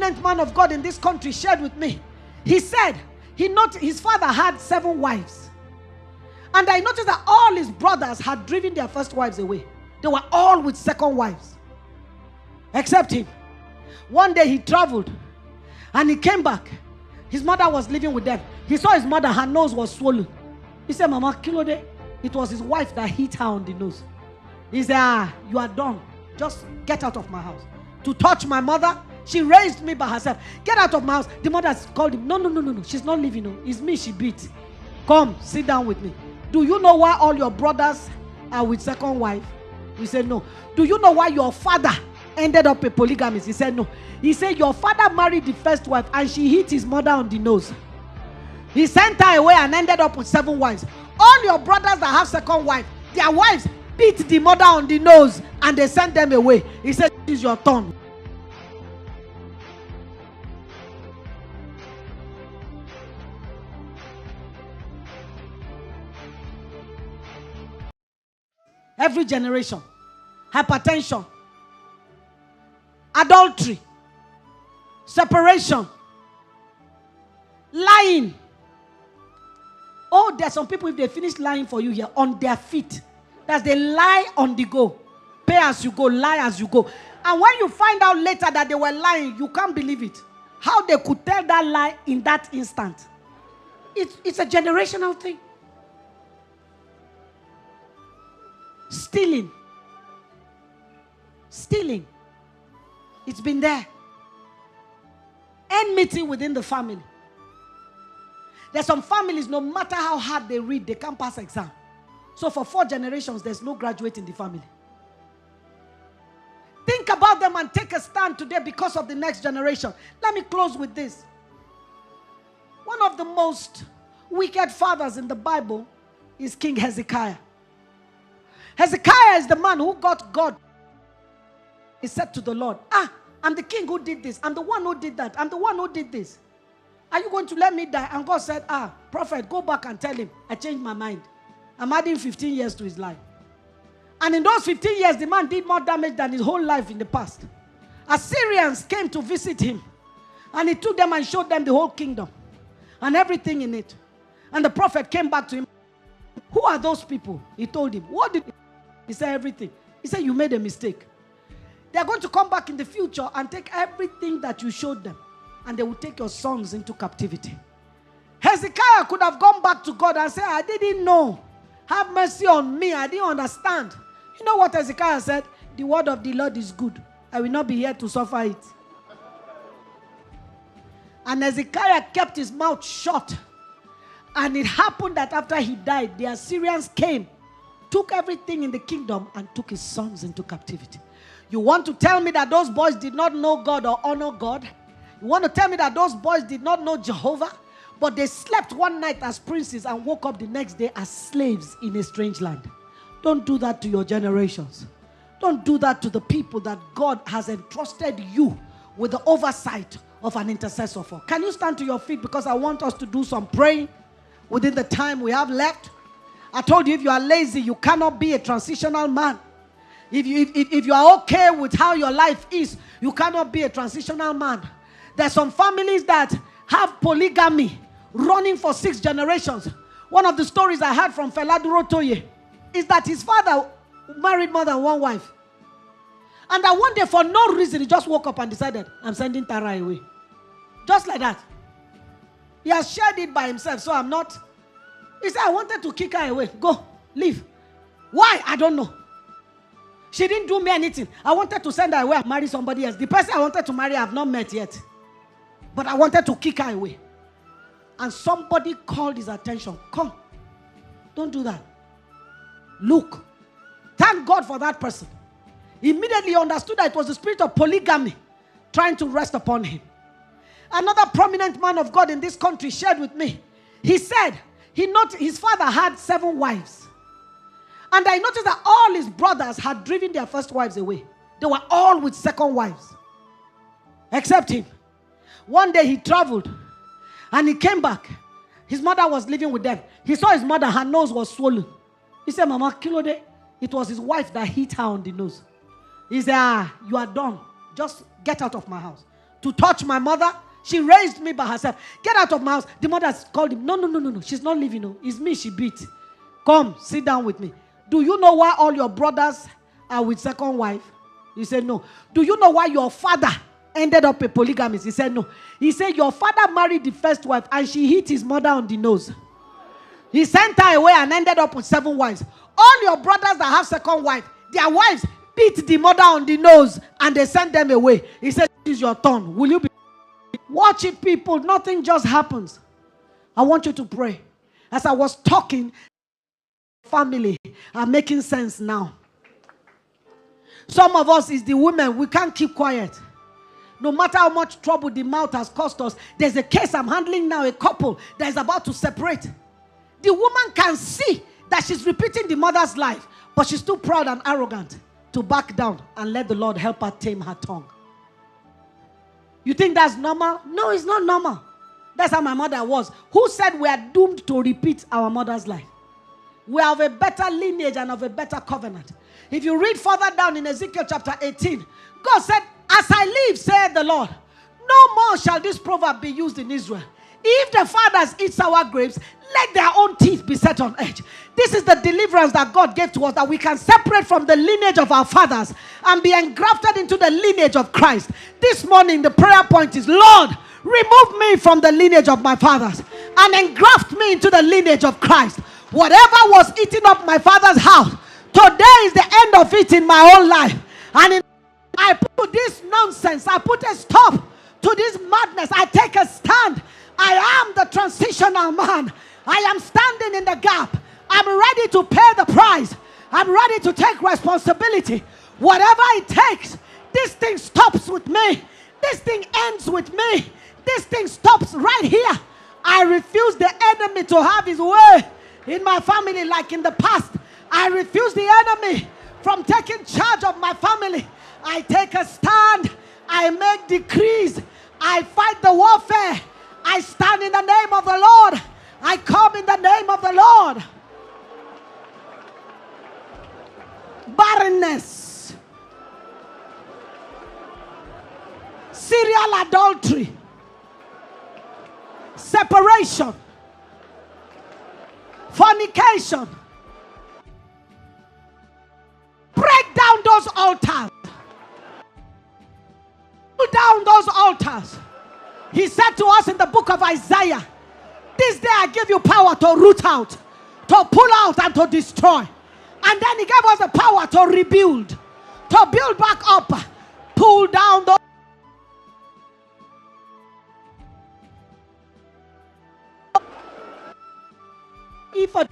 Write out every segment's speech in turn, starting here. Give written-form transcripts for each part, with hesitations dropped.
prominent man of God in this country shared with me. He said his father had 7 wives. And I noticed that all his brothers had driven their first wives away. They were all with second wives. Except him. One day he traveled and he came back. His mother was living with them. He saw his mother, her nose was swollen. He said, Mama, Kilode. It was his wife that hit her on the nose. He said, you are done. Just get out of my house. To touch my mother, she raised me by herself. Get out of my house. The mother called him. No. She's not leaving. No. It's me she beat. Come, sit down with me. Do you know why all your brothers are with second wife? He said, no. Do you know why your father ended up a polygamist? He said, no. He said, your father married the first wife and she hit his mother on the nose. He sent her away and ended up with 7 wives. All your brothers that have second wife, their wives beat the mother on the nose and they sent them away. He said, this is your turn. Every generation, hypertension, adultery, separation, lying. Oh, there's some people, if they finish lying for you here, on their feet, that's they lie on the go. Pay as you go, lie as you go. And when you find out later that they were lying, you can't believe it. How they could tell that lie in that instant. It's a generational thing. Stealing. It's been there. Enmity within the family. There's some families, no matter how hard they read, they can't pass exam. So for 4 generations, there's no graduate in the family. Think about them and take a stand today because of the next generation. Let me close with this. One of the most wicked fathers in the Bible is King Hezekiah. Hezekiah is the man who got God. He said to the Lord, I'm the king who did this. I'm the one who did that. I'm the one who did this. Are you going to let me die? And God said, prophet, go back and tell him, I changed my mind. I'm adding 15 years to his life. And in those 15 years, the man did more damage than his whole life in the past. Assyrians came to visit him. And he took them and showed them the whole kingdom. And everything in it. And the prophet came back to him. Who are those people? He told him. What did he said? Everything. He said, you made a mistake. They are going to come back in the future and take everything that you showed them. And they will take your sons into captivity. Hezekiah could have gone back to God and said, I didn't know. Have mercy on me. I didn't understand. You know what Hezekiah said? The word of the Lord is good. I will not be here to suffer it. And Hezekiah kept his mouth shut. And it happened that after he died, the Assyrians came, took everything in the kingdom, and took his sons into captivity. You want to tell me that those boys did not know God or honor God? You want to tell me that those boys did not know Jehovah? But they slept one night as princes and woke up the next day as slaves in a strange land. Don't do that to your generations. Don't do that to the people that God has entrusted you with the oversight of an intercessor for. Can you stand to your feet, because I want us to do some praying within the time we have left. I told you, if you are lazy, you cannot be a transitional man. If you are okay with how your life is, you cannot be a transitional man. There are some families that have polygamy running for 6 generations. One of the stories I heard from Fela Durotoye is that his father married more than 1 wife. And that one day, for no reason, he just woke up and decided, I'm sending Tara away. Just like that. He has shared it by himself, so I'm not. He said, I wanted to kick her away. Go, leave. Why? I don't know. She didn't do me anything. I wanted to send her away and marry somebody else. The person I wanted to marry, I have not met yet. But I wanted to kick her away. And somebody called his attention. Come. Don't do that. Look. Thank God for that person. He immediately understood that it was the spirit of polygamy trying to rest upon him. Another prominent man of God in this country shared with me. He said his father had 7 wives. And I noticed that all his brothers had driven their first wives away. They were all with second wives. Except him. One day he traveled. And he came back. His mother was living with them. He saw his mother, her nose was swollen. He said, Mama, Kilode. It was his wife that hit her on the nose. He said, you are done. Just get out of my house. to touch my mother. She raised me by herself. Get out of my house. The mother called him. No. She's not leaving. No. It's me she beat. Come, sit down with me. Do you know why all your brothers are with second wife? He said, no. Do you know why your father ended up a polygamist? He said, no. He said, your father married the first wife and she hit his mother on the nose. He sent her away and ended up with 7 wives. All your brothers that have second wife, their wives beat the mother on the nose and they sent them away. He said, this is your turn. Will you be? Watch it, people. Nothing just happens. I want you to pray. As I was talking, family are making sense now. Some of us is the women. We can't keep quiet. No matter how much trouble the mouth has cost us. There's a case I'm handling now, a couple that is about to separate. The woman can see that she's repeating the mother's life, but she's too proud and arrogant to back down and let the Lord help her tame her tongue. You think that's normal? No, it's not normal. That's how my mother was. Who said we are doomed to repeat our mother's life? We are of a better lineage and of a better covenant. If you read further down in Ezekiel chapter 18, God said, as I live, saith the Lord, no more shall this proverb be used in Israel. If the fathers eat sour grapes, let their own teeth be set on edge. This is the deliverance that God gave to us, that we can separate from the lineage of our fathers and be engrafted into the lineage of Christ. This morning, the prayer point is, Lord, remove me from the lineage of my fathers and engraft me into the lineage of Christ. Whatever was eating up my father's house, today is the end of it in my own life. And I put this nonsense, I put a stop to this madness. I take a stand. I am the transitional man. I am standing in the gap. I'm ready to pay the price. I'm ready to take responsibility. Whatever it takes, this thing stops with me. This thing ends with me. This thing stops right here. I refuse the enemy to have his way in my family like in the past. I refuse the enemy from taking charge of my family. I take a stand. I make decrees. I fight the warfare. I stand in the name of the Lord. I come in the name of the Lord. Barrenness, serial adultery, separation, fornication. Break down those altars. Pull down those altars. He said to us in the book of Isaiah, this day I give you power to root out, to pull out and to destroy. And then he gave us the power to rebuild, to build back up, pull down those. If a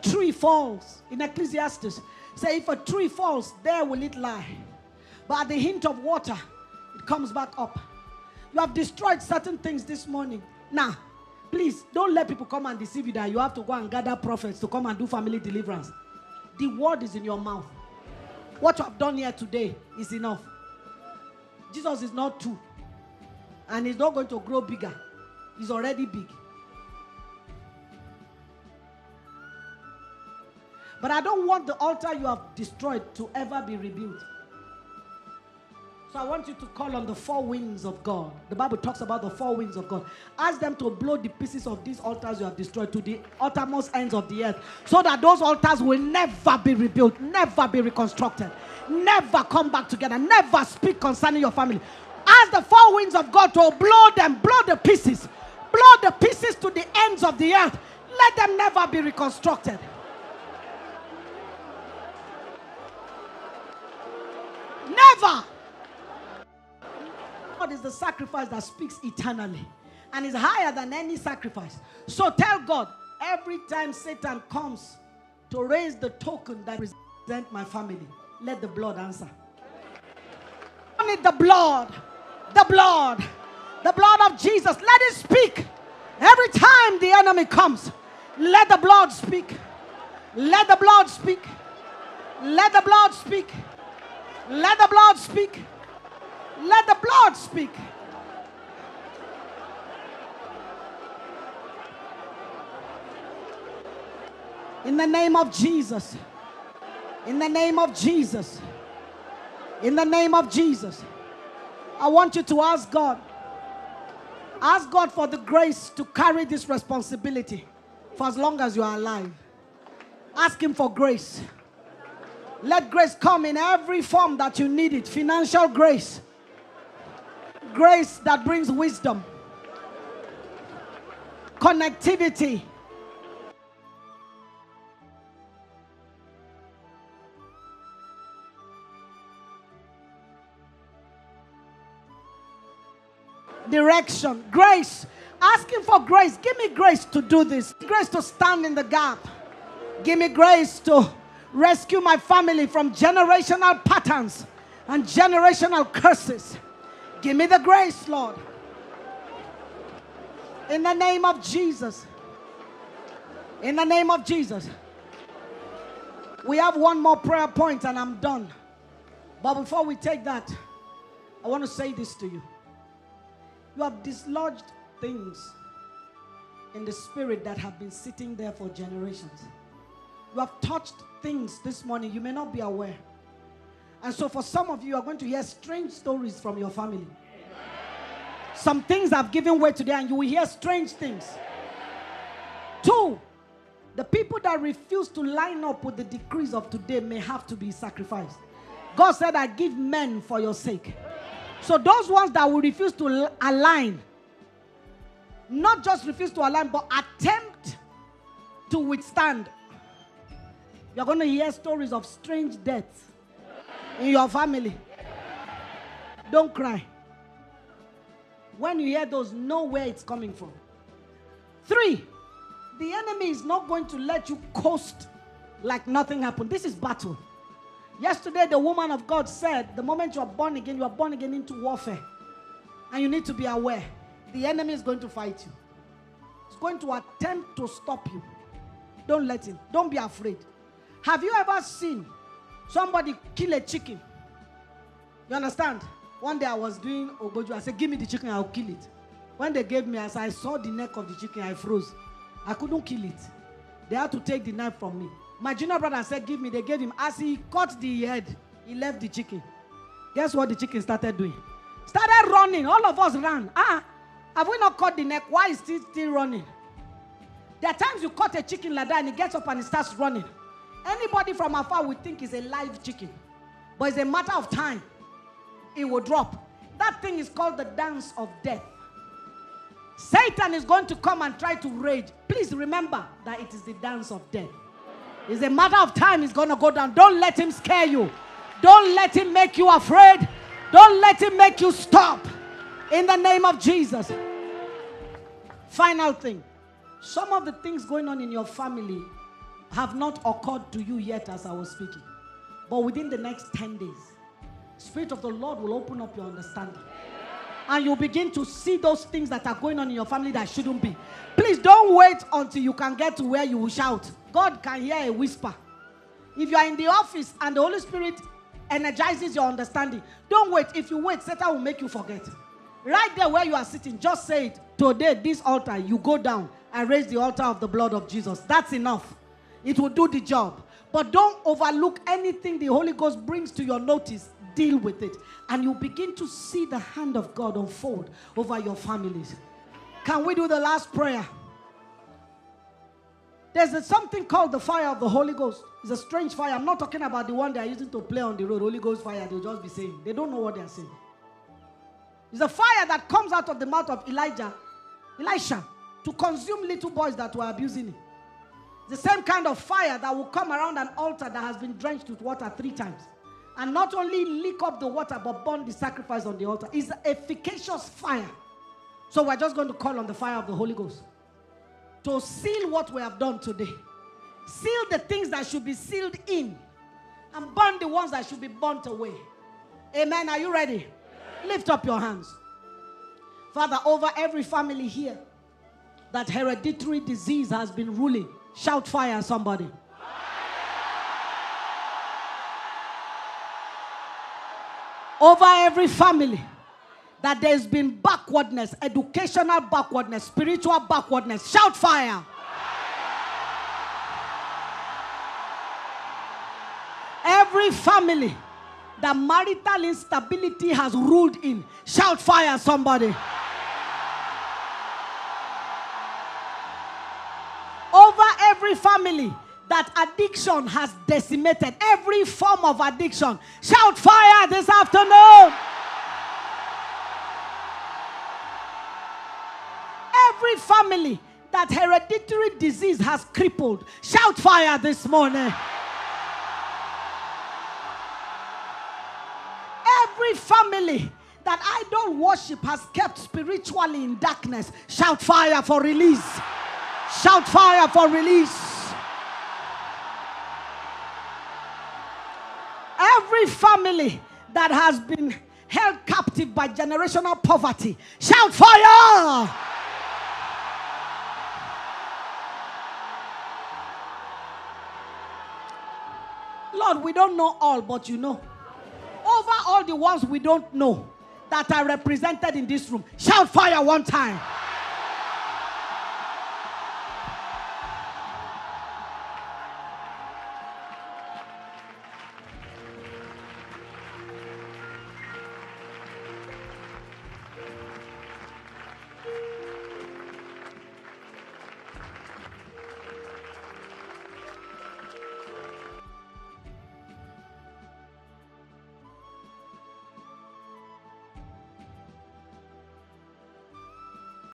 tree falls, in Ecclesiastes, say if a tree falls, there will it lie. But at the hint of water, it comes back up. You have destroyed certain things this morning. Now, please, don't let people come and deceive you that you have to go and gather prophets to come and do family deliverance. The word is in your mouth. What you have done here today is enough. Jesus is not 2. And he's not going to grow bigger. He's already big. But I don't want the altar you have destroyed to ever be rebuilt. So I want you to call on the 4 winds of God. The Bible talks about the 4 winds of God. Ask them to blow the pieces of these altars you have destroyed to the uttermost ends of the earth, so that those altars will never be rebuilt, never be reconstructed, never come back together, never speak concerning your family. Ask the 4 winds of God to blow them, blow the pieces to the ends of the earth. Let them never be reconstructed. Never. God is the sacrifice that speaks eternally and is higher than any sacrifice. So tell God, every time Satan comes to raise the token that represents my family, let the blood answer. I need the blood of Jesus. Let it speak. Every time the enemy comes, let the blood speak. Let the blood speak. Let the blood speak. Let the blood speak. Let the blood speak. In the name of Jesus. In the name of Jesus. In the name of Jesus. I want you to ask God. Ask God for the grace to carry this responsibility for as long as you are alive. Ask Him for grace. Let grace come in every form that you need it. Financial grace. Grace that brings wisdom. Connectivity. Direction. Grace. Ask Him for grace. Give me grace to do this. Grace to stand in the gap. Give me grace to rescue my family from generational patterns and generational curses. Give me the grace, Lord. In the name of Jesus. In the name of Jesus. We have one more prayer point and I'm done. But before we take that, I want to say this to you. You have dislodged things in the spirit that have been sitting there for generations. You have touched things this morning you may not be aware. And so for some of you, you are going to hear strange stories from your family. Some things have given way today and you will hear strange things. 2, the people that refuse to line up with the decrees of today may have to be sacrificed. God said, I give men for your sake. So those ones that will refuse to align, not just refuse to align, but attempt to withstand, you're going to hear stories of strange deaths in your family. Don't cry. When you hear those, know where it's coming from. 3, the enemy is not going to let you coast like nothing happened. This is battle. Yesterday, the woman of God said, the moment you are born again into warfare. And you need to be aware. The enemy is going to fight you. He's going to attempt to stop you. Don't let him. Don't be afraid. Have you ever seen somebody kill a chicken? You understand? One day I was doing Ogoju. I said, give me the chicken, I'll kill it. When they gave me, as I saw the neck of the chicken, I froze. I couldn't kill it. They had to take the knife from me. My junior brother said, give me. They gave him. As he cut the head, he left the chicken. Guess what the chicken started doing? Started running. All of us ran. Have we not cut the neck? Why is it still running? There are times you cut a chicken like that and it gets up and it starts running. Anybody from afar would think it's a live chicken. But it's a matter of time. It will drop. That thing is called the dance of death. Satan is going to come and try to rage. Please remember that it is the dance of death. It's a matter of time he's going to go down. Don't let him scare you. Don't let him make you afraid. Don't let him make you stop. In the name of Jesus. Final thing. Some of the things going on in your family have not occurred to you yet as I was speaking. But within the next 10 days, Spirit of the Lord will open up your understanding. And you'll begin to see those things that are going on in your family that shouldn't be. Please don't wait until you can get to where you will shout. God can hear a whisper. If you are in the office and the Holy Spirit energizes your understanding, don't wait. If you wait, Satan will make you forget. Right there where you are sitting, just say it. Today, this altar, you go down and raise the altar of the blood of Jesus. That's enough. It will do the job. But don't overlook anything the Holy Ghost brings to your notice. Deal with it. And you begin to see the hand of God unfold over your families. Can we do the last prayer? There's something called the fire of the Holy Ghost. It's a strange fire. I'm not talking about the one they are using to play on the road. Holy Ghost fire, they'll just be saying. They don't know what they are saying. It's a fire that comes out of the mouth of Elisha, to consume little boys that were abusing him. The same kind of fire that will come around an altar that has been drenched with water 3 times. And not only lick up the water, but burn the sacrifice on the altar. It's an efficacious fire. So we're just going to call on the fire of the Holy Ghost to seal what we have done today. Seal the things that should be sealed in. And burn the ones that should be burnt away. Amen. Are you ready? Lift up your hands. Father, over every family here that hereditary disease has been ruling. Shout fire, somebody. Over every family that there's been backwardness, educational backwardness, spiritual backwardness. Shout fire. Every family that marital instability has ruled in. Shout fire, somebody. Over every family that addiction has decimated, every form of addiction. Shout fire this afternoon. Every family that hereditary disease has crippled. Shout fire this morning. Every family that idol worship has kept spiritually in darkness. Shout fire for release. Shout fire for release. Every family that has been held captive by generational poverty. Shout fire. Lord, we don't know all, but you know. Over all the ones we don't know that are represented in this room. Shout fire one time.